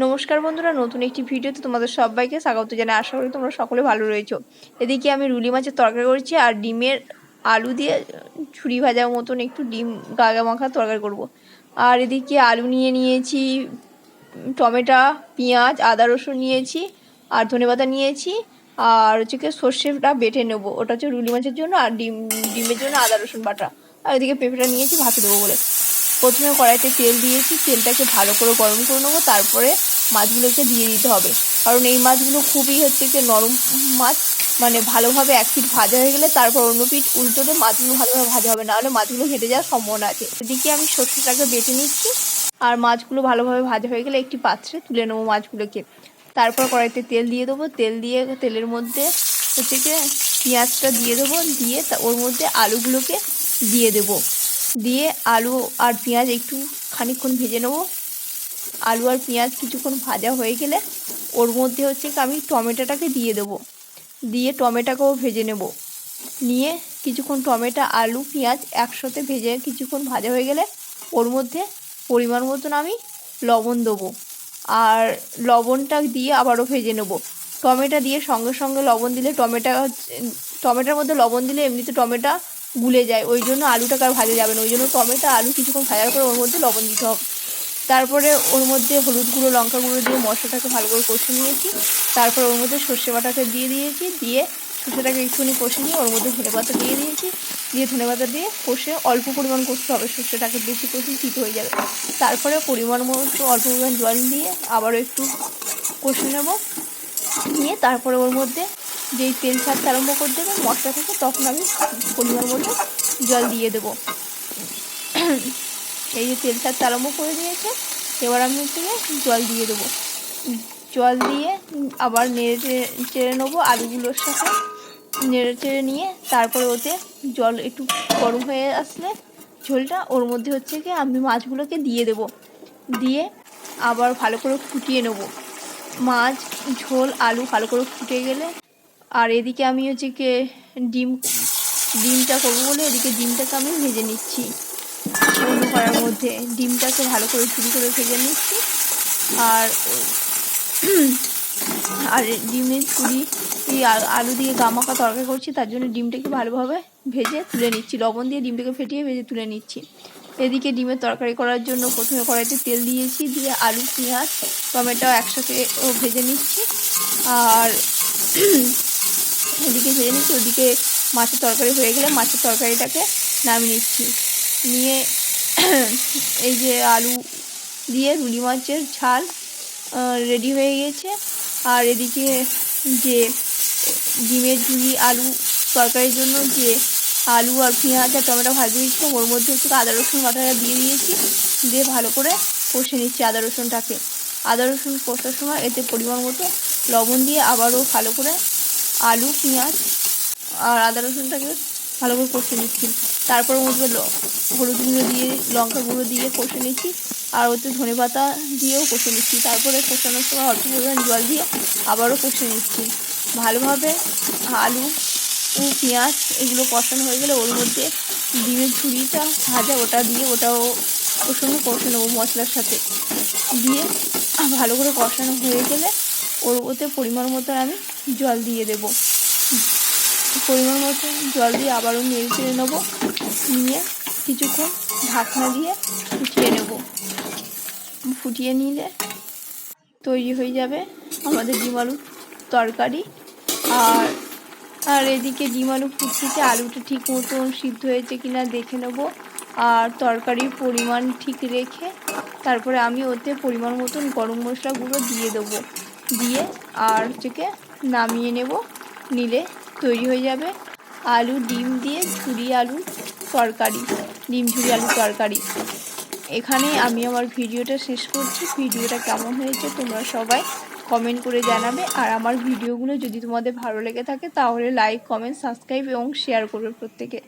নমস্কার বন্ধুরা, নতুন একটি ভিডিওতে তোমাদের সবাইকে স্বাগত জানাই। আশা করি তোমরা সকলে ভালো রয়েছো। এদিকে আমি রুলি মাছের তরকারি করেছি আর ডিমের আলু দিয়ে ঝুরি ভাজার মতন একটু ডিম গাগা মাখা তরকারি করব। আর এদিকে আলু নিয়ে নিয়েছি, টমেটো, পেঁয়াজ, আদা রসুন নিয়েছি, আর ধনেপাতা নিয়েছি, আর হচ্ছে সর্ষেটা বেটে নেবো, ওটা হচ্ছে রুলি মাছের জন্য। আর ডিমের জন্য আদা রসুন বাটা। আর এদিকে পেঁপেটা নিয়েছি ভাতে দেবো বলে। প্রথমে কড়াইতে তেল দিয়েছি, তেলটাকে ভালো করে গরম করে নেবো, তারপরে মাছগুলোকে দিয়ে দিতে হবে। কারণ এই মাছগুলো খুবই নরম মাছ, মানে ভালোভাবে এক পিঠ ভাজা হয়ে গেলে তারপর অন্য পিঠ উল্টোলে মাছগুলো ভালোভাবে ভাজা হবে, নাহলে মাছগুলো ঘেটে যাওয়ার সম্ভাবনা আছে। এদিকে আমি সর্ষেটাকে বেটে নিচ্ছি, আর মাছগুলো ভালোভাবে ভাজা হয়ে গেলে একটি পাত্রে তুলে নেবো মাছগুলোকে। তারপর কড়াইতে তেল দিয়ে দেবো, তেল দিয়ে তেলের মধ্যে পেঁয়াজটা দিয়ে দেবো, দিয়ে ওর মধ্যে আলুগুলোকে দিয়ে দেবো, দিয়ে আলু আর পেঁয়াজ একটু খানিকক্ষণ ভেজে নেবো। আলু আর পেঁয়াজ কিছুক্ষণ ভাজা হয়ে গেলে ওর মধ্যে আমি টমেটোটাকে দিয়ে দেবো, দিয়ে টমেটোকেও ভেজে নেব। নিয়ে কিছুক্ষণ টমেটো, আলু, পেঁয়াজ একসাথে ভেজে কিছুক্ষণ ভাজা হয়ে গেলে ওর মধ্যে পরিমাণ মতন আমি লবণ দেবো, আর লবণটা দিয়ে আবারও ভেজে নেব। টমেটো দিয়ে সঙ্গে সঙ্গে লবণ দিলে টমেটোর মধ্যে লবণ দিলে এমনিতে টমেটো গুলে যায়, ওই জন্য আলুটাকে আর ভাজা যাবে না। ওই জন্য টমেটো আলু কিছুক্ষণ ভাজার পরে ওর মধ্যে লবণ দিতে হবে। তারপরে ওর মধ্যে হলুদ গুঁড়ো, লঙ্কা গুঁড়ো দিয়ে মশলাটাকে ভালো করে কষে নিয়েছি। তারপর ওর মধ্যে সর্ষে বাটাটা দিয়ে দিয়েছি, দিয়ে সর্ষেটাকে একটুখানি কষে নিয়ে ওর মধ্যে ধনেপাতা দিয়ে দিয়েছি, দিয়ে ধনেপাতা দিয়ে কষে অল্প পরিমাণ কষতে হবে, সর্ষেটাকে বেশি কষে তিতো হয়ে যাবে। তারপরে পরিমাণ মতো অল্প পরিমাণ জল দিয়ে আবারও একটু কষে নেব। নিয়ে তারপরে ওর মধ্যে যেই তেল ছাড়তে আরম্ভ করে দেবে মশলা থেকে, তখন আমি পরিমাণ মতো জল দিয়ে দেবো। এই যে তেল ছাড়তে আরম্ভ করে দিয়েছে, এবার আমি জল দিয়ে দেবো। জল দিয়ে আবার নেড়ে চেড়ে নেবো আলুগুলোর সাথে, নেড়ে চেড়ে নিয়ে তারপরে ওতে জল একটু গরম হয়ে আসলে ঝোলটা ওর মধ্যে আমি মাছগুলোকে দিয়ে দেবো, দিয়ে আবার ভালো করে ফুটিয়ে নেবো। মাছ, ঝোল, আলু ভালো করে ফুটে গেলে, আর এদিকে আমি ডিমটা করবো বলে এদিকে ডিমটাকে আমি ভেজে নিচ্ছি। অন্য কড়ার মধ্যে ডিমটাকে ভালো করে ঝুড়ি করে ভেজে নিচ্ছি। আর আর ডিমের ঝুড়ি আলু দিয়ে গামাখা তরকারি করছি, তার জন্য ডিমটাকে ভালোভাবে ভেজে তুলে নিচ্ছি, লবণ দিয়ে ডিমটাকে ফেটিয়ে ভেজে তুলে নিচ্ছি। এদিকে ডিমের তরকারি করার জন্য প্রথমে কড়াইতে তেল দিয়েছি, দিয়ে আলু, পেঁয়াজ, টমেটো একসাথে ভেজে নিচ্ছি। আর এদিকে ভেজে নিচ্ছি, ওদিকে মাছের তরকারি হয়ে গেলে মাছের তরকারিটাকে নামিয়ে নিচ্ছি। নিয়ে এই যে আলু দিয়ে রুলি মাছের ঝাল রেডি হয়ে গেছে। আর এদিকে যে ডিমের ঝুড়ি আলু তরকারির জন্য যে আলু আর পেঁয়াজ আর টমেটো ভাজিয়ে দিয়েছিলাম, ওর মধ্যে আদা রসুন বাটাটা দিয়ে দিয়েছি, দিয়ে ভালো করে কষে নিচ্ছি আদা রসুনটাকে। আদা রসুন কষার সময় এতে পরিমাণ মতো লবণ দিয়ে আবারও ভালো করে আলু, পেঁয়াজ আর আদা রসুনটাকে ভালো করে কষে নিচ্ছি। তারপর মধ্যে হলুদ গুঁড়ো দিয়ে, লঙ্কা গুঁড়ো দিয়ে কষে নিচ্ছি, আর ওতে ধনেপাতা দিয়েও কষে নিচ্ছি। তারপরে কষানোর সময় অল্প পরিমাণ জল দিয়ে আবারও কষে নিচ্ছি ভালোভাবে। আলু ও পেঁয়াজ এগুলো কষানো হয়ে গেলে ওর মধ্যে ডিমের ঝুড়িটা ভাজা ওটা দিয়ে ওটাও ওর সঙ্গে কষে নেবো মশলার সাথে, দিয়ে ভালো করে কষানো হয়ে গেলে ওতে পরিমাণ মতো আমি জল দিয়ে দেবো। পরিমাণ মতো জল দিয়ে আবারও নেড়ে চেড়ে নেবো, নিয়ে কিছুক্ষণ ঢাকনা দিয়ে ফুটিয়ে নেব। ফুটিয়ে নিলে তৈরি হয়ে যাবে আমাদের ডিম আলুর তরকারি। আর এদিকে ডিম আলু ফুটছে, আলুটা ঠিক মতন সিদ্ধ হয়েছে কিনা দেখে নেব, আর তরকারির পরিমাণ ঠিক রেখে তারপরে আমি ওতে পরিমাণ মতন গরম মশলা গুঁড়ো দিয়ে দেবো, দিয়ে আর নামিয়ে নেব। নিলে তৈরি হয়ে যাবে আলু ডিম দিয়ে ঝুরি আলুর তরকারি, ডিম ঝুরি আলুর তরকারি। এখানেই আমি আমার ভিডিওটা শেষ করছি। ভিডিওটা কেমন হয়েছে তোমরা সবাই কমেন্ট করে জানাবে, আর আমার ভিডিওগুলো যদি তোমাদের ভালো লেগে থাকে তাহলে লাইক, কমেন্ট, সাবস্ক্রাইব এবং শেয়ার করবে প্রত্যেকে।